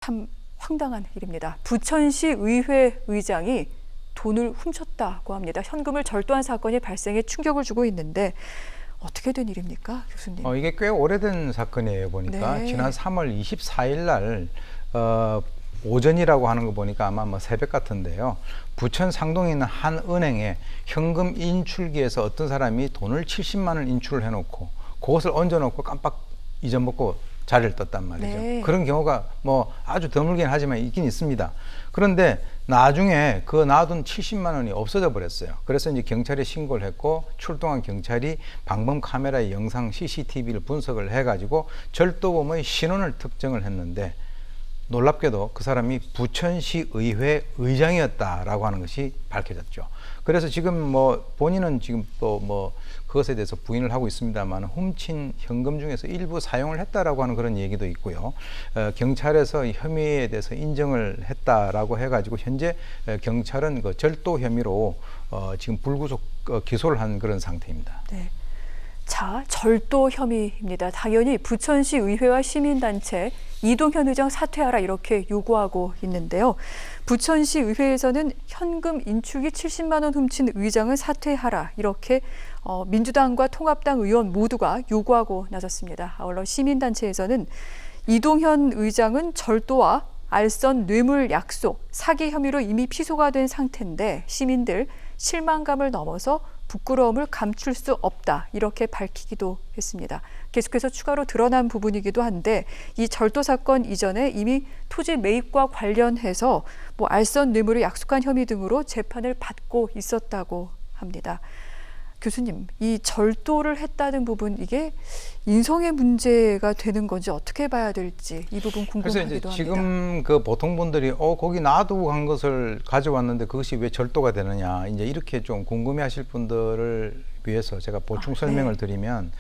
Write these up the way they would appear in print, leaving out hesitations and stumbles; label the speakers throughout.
Speaker 1: 참 황당한 일입니다. 부천시 의회 의장이 돈을 훔쳤다고 합니다. 현금을 절도한 사건이 발생해 충격을 주고 있는데 어떻게 된 일입니까, 교수님?
Speaker 2: 이게 꽤 오래된 사건이에요, 보니까.
Speaker 1: 네.
Speaker 2: 지난 3월 24일 날 오전이라고 하는 거 보니까 아마 뭐 새벽 같은데요. 부천 상동에 있는 한 은행에 현금 인출기에서 어떤 사람이 돈을 70만 원 인출을 해놓고 그것을 얹어놓고 깜빡 잊어먹고 자리를 떴단 말이죠.
Speaker 1: 네.
Speaker 2: 그런 경우가 뭐 아주 드물긴 하지만 있긴 있습니다. 그런데 나중에 그 놔둔 70만 원이 없어져 버렸어요. 그래서 이제 경찰에 신고를 했고 출동한 경찰이 방범 카메라의 영상 CCTV를 분석을 해가지고 절도범의 신원을 특정을 했는데 놀랍게도 그 사람이 부천시 의회 의장이었다라고 하는 것이 밝혀졌죠. 그래서 지금 뭐 본인은 지금 또 뭐 그것에 대해서 부인을 하고 있습니다만 훔친 현금 중에서 일부 사용을 했다라고 하는 그런 얘기도 있고요. 경찰에서 혐의에 대해서 인정을 했다라고 해가지고 현재 경찰은 그 절도 혐의로 지금 불구속 기소를 한 그런 상태입니다.
Speaker 1: 네. 자, 절도 혐의입니다. 당연히 부천시 의회와 시민단체 이동현 의장 사퇴하라 이렇게 요구하고 있는데요. 부천시 의회에서는 현금 인출기 70만 원 훔친 의장은 사퇴하라 이렇게 민주당과 통합당 의원 모두가 요구하고 나섰습니다. 아울러 시민단체에서는 이동현 의장은 절도와 알선 뇌물 약속, 사기 혐의로 이미 피소가 된 상태인데 시민들 실망감을 넘어서 부끄러움을 감출 수 없다 이렇게 밝히기도 했습니다. 계속해서 추가로 드러난 부분이기도 한데 이 절도 사건 이전에 이미 토지 매입과 관련해서 뭐 알선 뇌물을 약속한 혐의 등으로 재판을 받고 있었다고 합니다. 교수님, 이 절도를 했다는 부분 이게 인성의 문제가 되는 건지 어떻게 봐야 될지 이 부분 궁금하기도 합니다.
Speaker 2: 그래서 이제 지금 그 보통 분들이 거기 놔두고 간 것을 가져왔는데 그것이 왜 절도가 되느냐 이제 이렇게 좀 궁금해하실 분들을 위해서 제가 보충 설명을 드리면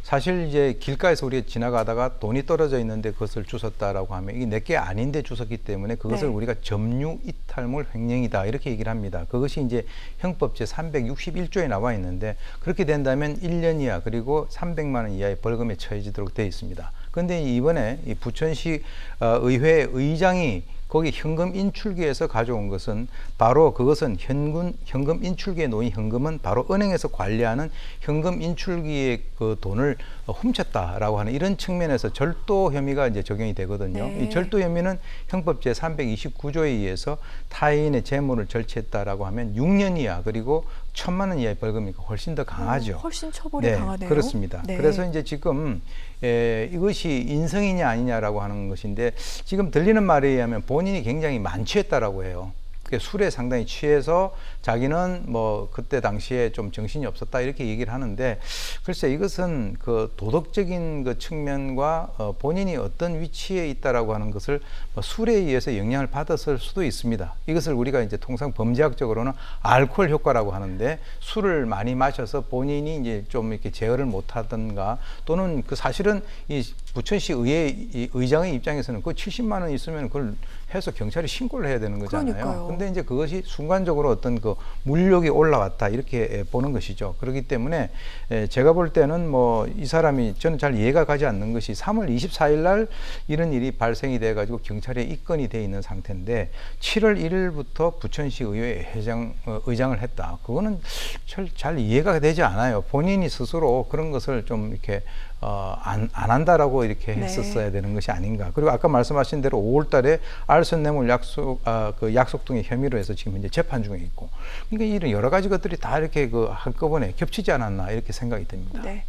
Speaker 2: 사실 이제 길가에서 우리가 지나가다가 돈이 떨어져 있는데 그것을 주웠다라고 하면 이게 내게 아닌데 주웠기 때문에 그것을 우리가 점유 이탈물 횡령이다 이렇게 얘기를 합니다. 그것이 이제 형법 제 361조에 나와 있는데 그렇게 된다면 1년 이하 그리고 300만 원 이하의 벌금에 처해지도록 되어 있습니다. 그런데 이번에 이 부천시 의회 의장이 거기 현금 인출기에서 가져온 것은 바로 그것은 현금 인출기에 놓인 현금은 바로 은행에서 관리하는 현금 인출기의 그 돈을 훔쳤다라고 하는 이런 측면에서 절도 혐의가 이제 적용이 되거든요.
Speaker 1: 네.
Speaker 2: 이 절도 혐의는 형법 제 329조에 의해서 타인의 재물을 절취했다라고 하면 6년 이하 그리고 1,000만 원 이하의 벌금이니까 훨씬 더 강하죠.
Speaker 1: 훨씬 처벌이 강하네요.
Speaker 2: 그렇습니다.
Speaker 1: 네.
Speaker 2: 그래서 이제 지금 이것이 인성이냐 아니냐라고 하는 것인데 지금 들리는 말에 의하면 본인이 굉장히 만취했다라고 해요. 술에 상당히 취해서 자기는 뭐 그때 당시에 좀 정신이 없었다 이렇게 얘기를 하는데 글쎄 이것은 그 도덕적인 그 측면과 본인이 어떤 위치에 있다라고 하는 것을 술에 의해서 영향을 받았을 수도 있습니다. 이것을 우리가 이제 통상 범죄학적으로는 알코올 효과라고 하는데 술을 많이 마셔서 본인이 이제 좀 이렇게 제어를 못하던가 또는 그 사실은 이 부천시 의회 의장의 입장에서는 그 70만 원 있으면 그걸 해서 경찰에 신고를 해야 되는 거잖아요. 그런데 이제 그것이 순간적으로 어떤 그 물욕이 올라갔다 이렇게 보는 것이죠. 그렇기 때문에 제가 볼 때는 뭐 이 사람이 저는 잘 이해가 가지 않는 것이 3월 24일 날 이런 일이 발생이 돼 가지고 경찰에 입건이 돼 있는 상태인데 7월 1일부터 부천시 의회 의장을 했다. 그거는 잘 이해가 되지 않아요. 본인이 스스로 그런 것을 좀 이렇게 안 한다라고 이렇게 했었어야 되는 것이 아닌가. 그리고 아까 말씀하신 대로 5월 달에 알선 뇌물 약속 등의 혐의로 해서 지금 현재 재판 중에 있고. 그러니까 이런 여러 가지 것들이 다 이렇게 한꺼번에 겹치지 않았나 이렇게 생각이 듭니다.
Speaker 1: 네.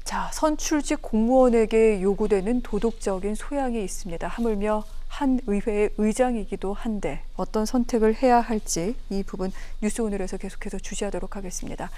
Speaker 1: 자, 선출직 공무원에게 요구되는 도덕적인 소양이 있습니다. 하물며 한 의회의 의장이기도 한데 어떤 선택을 해야 할지 이 부분 뉴스오늘에서 계속해서 주시하도록 하겠습니다.